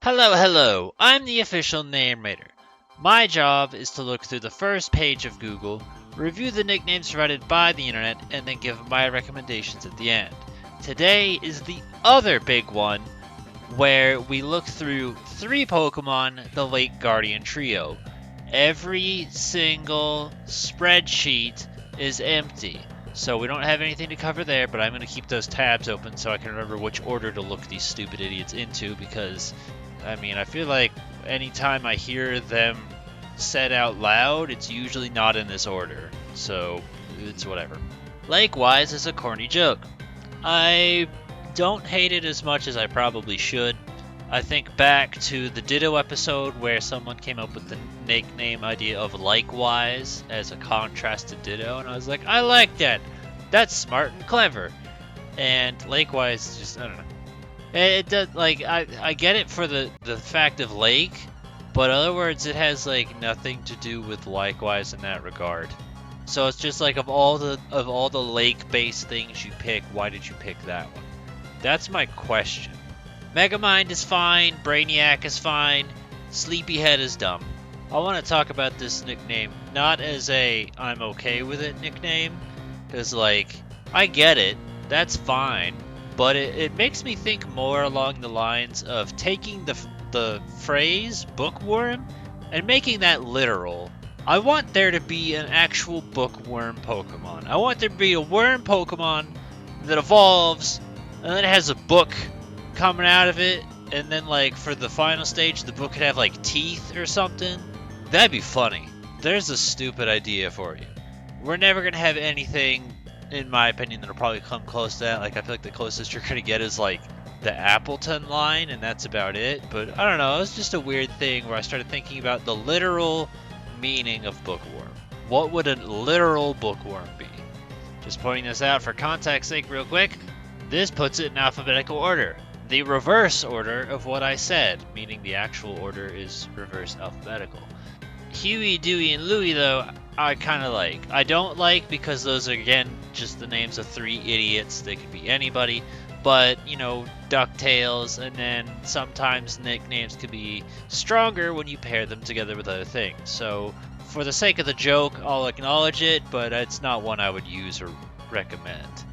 Hello, hello, I'm the official narrator. My job is to look through the first page of Google, review the nicknames provided by the internet, and then give my recommendations at the end. Today is the other big one, where we look through 3 Pokemon, the Lake Guardian Trio. Every single spreadsheet is empty, so we don't have anything to cover there, but I'm going to keep those tabs open so I can remember which order to look these stupid idiots into, because I feel like anytime I hear them said out loud, it's usually not in this order. So, it's whatever. Likewise is a corny joke. I don't hate it as much as I probably should. I think back to the Ditto episode where someone came up with the nickname idea of Likewise as a contrast to Ditto, and I was like, I like that. That's smart and clever. And Likewise, just, I don't know. It does, like, I get it for the fact of lake, but in other words, it has like nothing to do with Likewise in that regard. So it's just like of all the lake-based things you pick, why did you pick that one? That's my question. Megamind is fine, Brainiac is fine, Sleepyhead is dumb. I want to talk about this nickname not as a I'm okay with it nickname, because like I get it, that's fine. But it makes me think more along the lines of taking the phrase bookworm and making that literal. I want there to be an actual bookworm Pokemon. I want there to be a worm Pokemon that evolves and then it has a book coming out of it, and then like for the final stage the book could have like teeth or something. That'd be funny. There's a stupid idea for you. We're never gonna have anything, in my opinion, that'll probably come close to that. Like, I feel like the closest you're gonna get is like the Appleton line, and that's about it. But I don't know, it was just a weird thing where I started thinking about the literal meaning of bookworm. What would a literal bookworm be? Just pointing this out for context sake real quick, this puts it in alphabetical order. The reverse order of what I said, meaning the actual order is reverse alphabetical. Huey, Dewey, and Louie, though, I kind of like. I don't like because those are, again, just the names of 3 idiots. They could be anybody. But, you know, DuckTales, and then sometimes nicknames could be stronger when you pair them together with other things. So, for the sake of the joke, I'll acknowledge it, but it's not one I would use or recommend.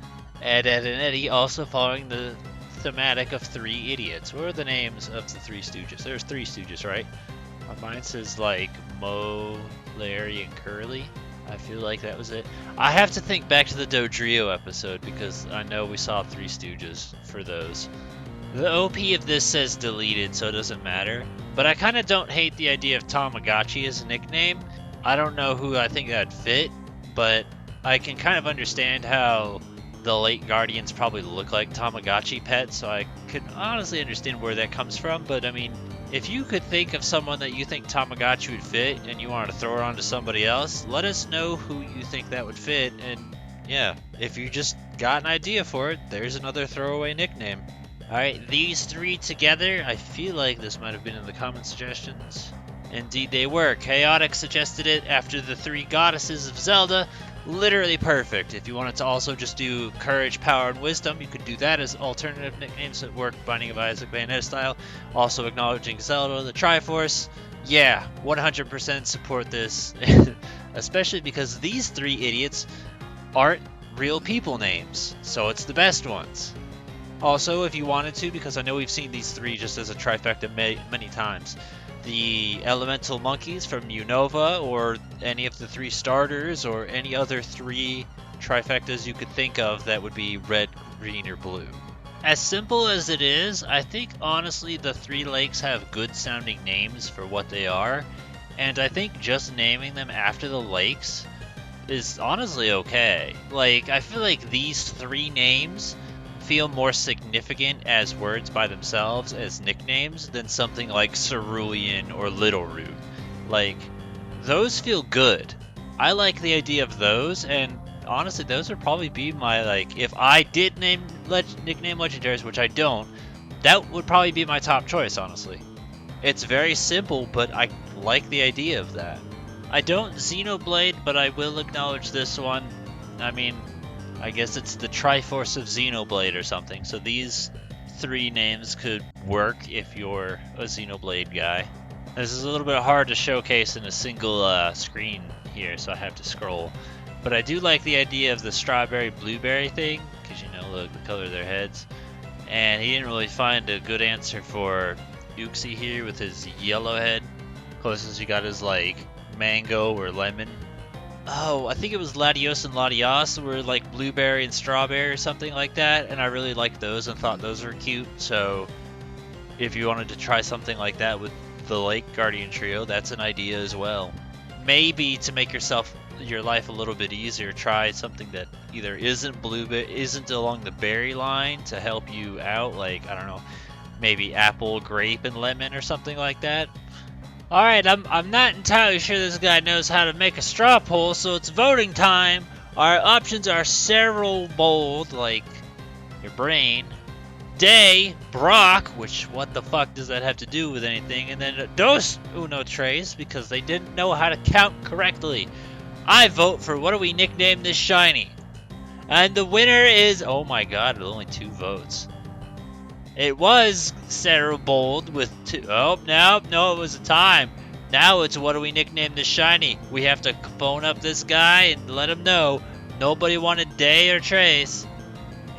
Ed, Ed, and Eddie also following the thematic of 3 idiots. What are the names of the 3 Stooges? There's 3 Stooges, right? Mine says like Mo, Larry, and Curly. I feel like that was it. I have to think back to the Dodrio episode because I know we saw 3 Stooges for those. The OP of this says deleted, so it doesn't matter. But I kind of don't hate the idea of Tamagotchi as a nickname. I don't know who I think that'd fit, but I can kind of understand how the Lake Guardians probably look like Tamagotchi pets, so I could honestly understand where that comes from. But I mean, if you could think of someone that you think Tamagotchi would fit and you wanted to throw it on to somebody else, let us know who you think that would fit. And yeah, if you just got an idea for it, there's another throwaway nickname. Alright, these 3 together, I feel like this might have been in the comment suggestions. Indeed they were. Chaotic suggested it after the 3 goddesses of Zelda. Literally perfect. If you wanted to also just do Courage, Power, and Wisdom, you could do that as alternative nicknames that work Binding of Isaac Bayonetta style. Also acknowledging Zelda, the Triforce. Yeah, 100% support this. Especially because these 3 idiots aren't real people names, so it's the best ones. Also, if you wanted to, because I know we've seen these 3 just as a trifecta many times, the Elemental Monkeys from Unova, or any of the 3 starters, or any other 3 trifectas you could think of that would be red, green, or blue. As simple as it is, I think honestly the 3 lakes have good sounding names for what they are, and I think just naming them after the lakes is honestly okay. Like, I feel like these 3 names feel more significant as words by themselves as nicknames than something like Cerulean or Littleroot. Like, those feel good. I like the idea of those, and honestly, those would probably be my, like, if I did nickname legendaries, which I don't, that would probably be my top choice, honestly. It's very simple, but I like the idea of that. I don't Xenoblade, but I will acknowledge this one. I mean, I guess it's the Triforce of Xenoblade or something. So these 3 names could work if you're a Xenoblade guy. This is a little bit hard to showcase in a single screen here, so I have to scroll. But I do like the idea of the strawberry-blueberry thing, because you know, look, the color of their heads. And he didn't really find a good answer for Uxie here with his yellow head. Closest he got is like mango or lemon. Oh, I think it was Latios and Latias were like blueberry and strawberry or something like that, and I really liked those and thought those were cute. So if you wanted to try something like that with the Lake Guardian Trio, that's an idea as well. Maybe to make your life a little bit easier, try something that either isn't along the berry line to help you out, like, I don't know, maybe apple, grape, and lemon or something like that. Alright, I'm not entirely sure this guy knows how to make a straw poll, so it's voting time. Our options are several bold, like your brain, Day, Brock, which what the fuck does that have to do with anything, and then Dos Uno Tres, because they didn't know how to count correctly. I vote for what do we nickname this shiny? And the winner is, oh my god, only 2 votes. It was Sarah Bold with 2. Oh, no, it was a time. Now it's what do we nickname this shiny? We have to phone up this guy and let him know nobody wanted Day or Trace.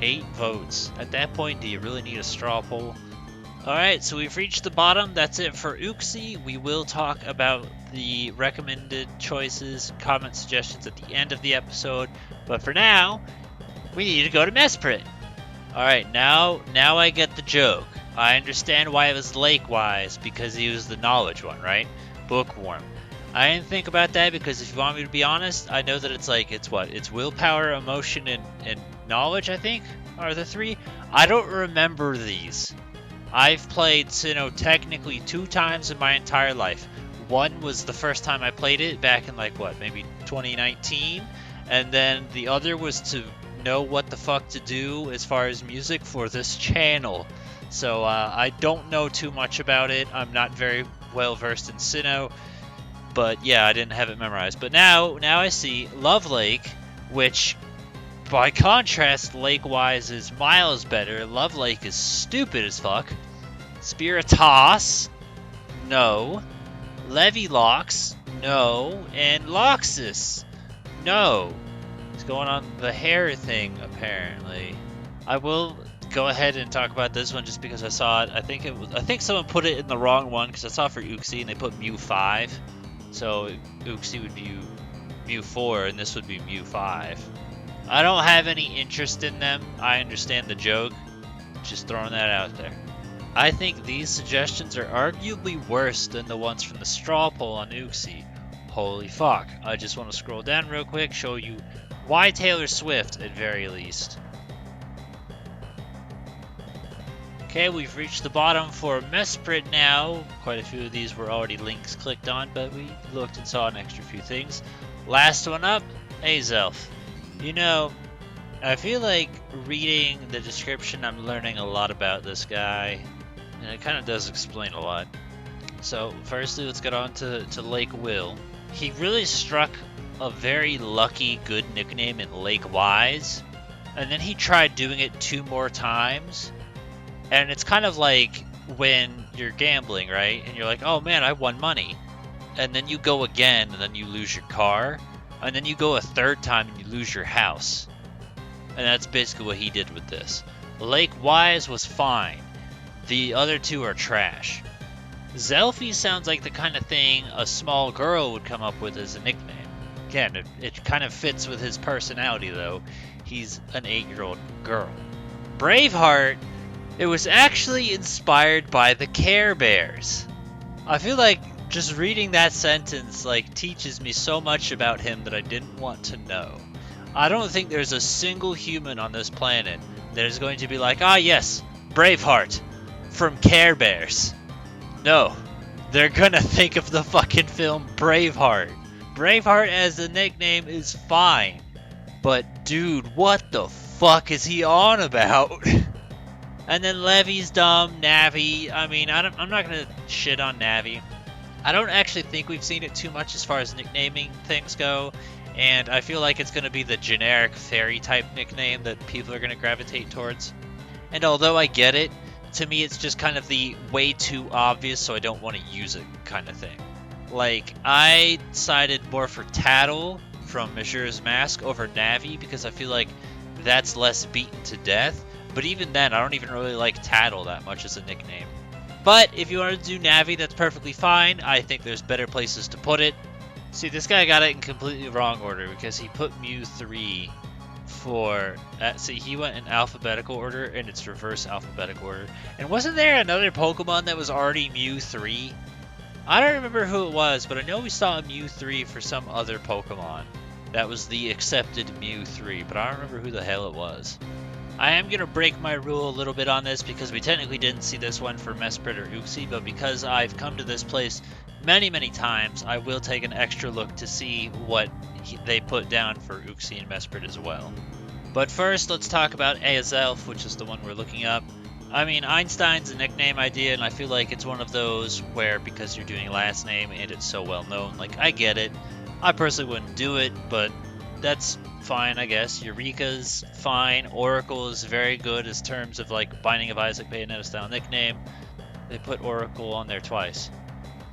8 votes. At that point, do you really need a straw poll? Alright, so we've reached the bottom. That's it for Uxie. We will talk about the recommended choices, comment suggestions at the end of the episode. But for now, we need to go to Mesprit. Alright, now I get the joke. I understand why it was Lake-wise, because he was the knowledge one, right? Bookworm. I didn't think about that because if you want me to be honest, I know that it's willpower, emotion, and knowledge, I think, are the 3. I don't remember these. I've played Sinnoh technically 2 times in my entire life. One was the first time I played it back in maybe 2019, and then the other was to know what the fuck to do as far as music for this channel. So I don't know too much about it. I'm not very well versed in Sinnoh, but yeah, I didn't have it memorized. But now I see Love Lake, which by contrast, Lake-wise is miles better. Love Lake is stupid as fuck. Spiritas, no. Levilox, no. And Loxus, no. It's going on the hair thing, apparently. I will go ahead and talk about this one just because I saw it. I think someone put it in the wrong one because I saw it for Uxie and they put Mew 5. So Uxie would be Mew 4 and this would be Mew 5. I don't have any interest in them. I understand the joke. Just throwing that out there. I think these suggestions are arguably worse than the ones from the straw poll on Uxie. Holy fuck. I just want to scroll down real quick, show you why Taylor Swift at very least. Okay, we've reached the bottom for Mesprit now. Quite a few of these were already links clicked on, but we looked and saw an extra few things. Last one up, Azelf. You know, I feel like reading the description, I'm learning a lot about this guy, and it kind of does explain a lot. So, firstly, let's get on to Lake Will. He really struck a very lucky, good nickname in Lake Wise, and then he tried doing it 2 more times, and it's kind of like when you're gambling, right? And you're like, oh man, I won money. And then you go again, and then you lose your car. And then you go a 3rd time and you lose your house. And that's basically what he did with this. Lake Wise was fine. The other 2 are trash. Zelfie sounds like the kind of thing a small girl would come up with as a nickname. Again, it kind of fits with his personality though. He's an 8-year-old girl. Braveheart, it was actually inspired by the Care Bears. I feel like just reading that sentence teaches me so much about him that I didn't want to know. I don't think there's a single human on this planet that is going to be like, ah yes, Braveheart from Care Bears. No, they're gonna think of the fucking film Braveheart. Braveheart as a nickname is fine, but dude, what the fuck is he on about? And then Levy's dumb, Navi. I mean, I'm not gonna shit on Navi. I don't actually think we've seen it too much as far as nicknaming things go, and I feel like it's going to be the generic fairy type nickname that people are going to gravitate towards. And although I get it, to me it's just kind of the way too obvious, so I don't want to use it kind of thing. Like, I sided more for Tattle from Majora's Mask over Navi because I feel like that's less beaten to death. But even then, I don't even really like Tattle that much as a nickname. But if you want to do Navi, that's perfectly fine. I think there's better places to put it. See, this guy got it in completely wrong order because he put Mew 3 for... see, he went in alphabetical order, and it's reverse alphabetical order. And wasn't there another Pokemon that was already Mew 3? I don't remember who it was, but I know we saw a Mew 3 for some other Pokemon. That was the accepted Mew 3, but I don't remember who the hell it was. I am going to break my rule a little bit on this because we technically didn't see this one for Mesprit or Uxie, but because I've come to this place many, many times, I will take an extra look to see what they put down for Uxie and Mesprit as well. But first, let's talk about Azelf, which is the one we're looking up. I mean, Einstein's a nickname idea, and I feel like it's one of those where because you're doing a last name and it's so well known, like, I get it. I personally wouldn't do it, but that's fine, I guess. Eureka's fine. Oracle is very good as terms of like Binding of Isaac Bayonetta style nickname. They put Oracle on there twice.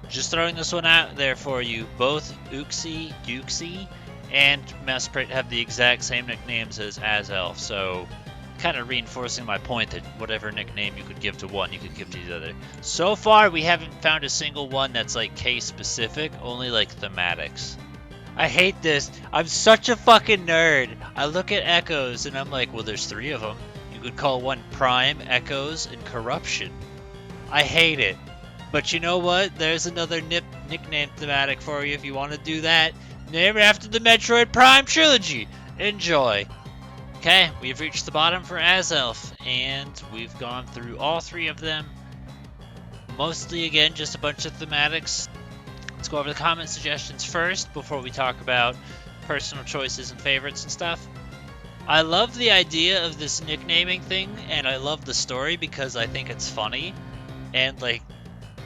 Just throwing this one out there for you. Both Uxie, and Mesprit have the exact same nicknames as Azelf, so kind of reinforcing my point that whatever nickname you could give to one, you could give to the other. So far, we haven't found a single one that's like case specific, only like thematics. I hate this. I'm such a fucking nerd. I look at Echoes and I'm like, well, there's 3 of them. You could call one Prime, Echoes, and Corruption. I hate it. But you know what? There's another nickname thematic for you if you want to do that. Name it after the Metroid Prime trilogy. Enjoy. Okay, we've reached the bottom for Azelf, and we've gone through all 3 of them. Mostly, again, just a bunch of thematics. Let's go over the comment suggestions first before we talk about personal choices and favorites and stuff. I love the idea of this nicknaming thing, and I love the story because I think it's funny. And, like,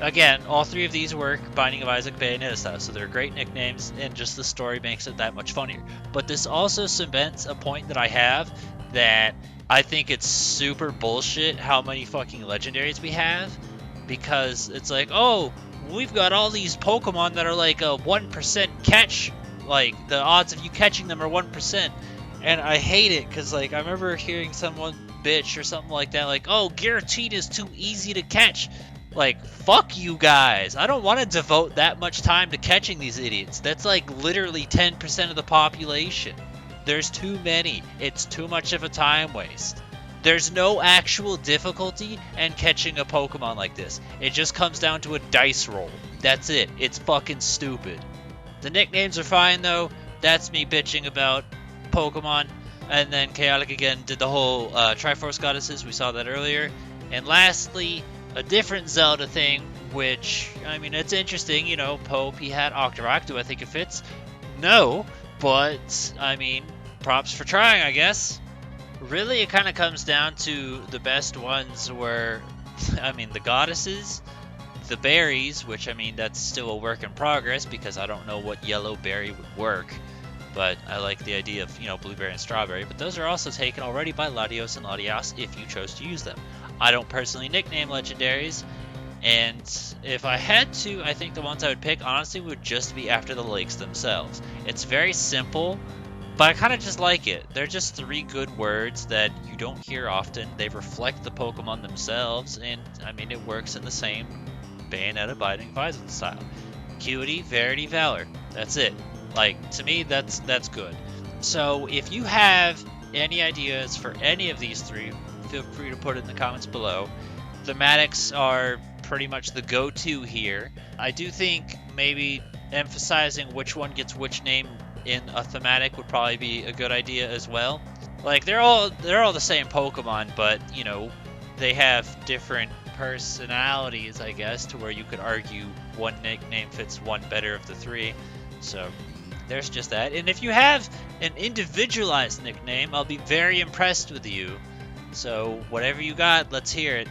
again, all 3 of these work Binding of Isaac Bayonetta style, so they're great nicknames, and just the story makes it that much funnier. But this also cements a point that I have that I think it's super bullshit how many fucking legendaries we have, because it's like, oh, we've got all these Pokemon that are like a 1% catch, like the odds of you catching them are 1%, and I hate it because like I remember hearing someone bitch or something like that, like, oh, Giratina is too easy to catch. Like, fuck you guys. I don't want to devote that much time to catching these idiots. That's like literally 10% of the population. There's too many. It's too much of a time waste. There's no actual difficulty in catching a Pokemon like this. It just comes down to a dice roll. That's it. It's fucking stupid. The nicknames are fine though. That's me bitching about Pokemon. And then Chaotic again did the whole Triforce Goddesses. We saw that earlier. And lastly, a different Zelda thing, which, I mean, it's interesting. You know, Pope, he had Octorok. Do I think it fits? No. But, I mean, props for trying, I guess. Really, it kind of comes down to the best ones were, I mean, the goddesses, the berries, which, I mean, that's still a work in progress because I don't know what yellow berry would work. But I like the idea of, you know, blueberry and strawberry. But those are also taken already by Latios and Latias if you chose to use them. I don't personally nickname legendaries. And if I had to, I think the ones I would pick, honestly, would just be after the lakes themselves. It's very simple, but I kind of just like it. They're just 3 good words that you don't hear often. They reflect the Pokemon themselves, and, I mean, it works in the same Bayonetta Binding of Isaac style. Acuity, Verity, Valor. That's it. Like, to me, that's good. So, if you have any ideas for any of these 3, feel free to put it in the comments below. Thematics are pretty much the go-to here. I do think maybe emphasizing which one gets which name in a thematic would probably be a good idea as well. Like, they're all the same Pokemon, but, you know, they have different personalities, I guess, to where you could argue one nickname fits one better of the 3. So there's just that. And if you have an individualized nickname, I'll be very impressed with you. So whatever you got, let's hear it.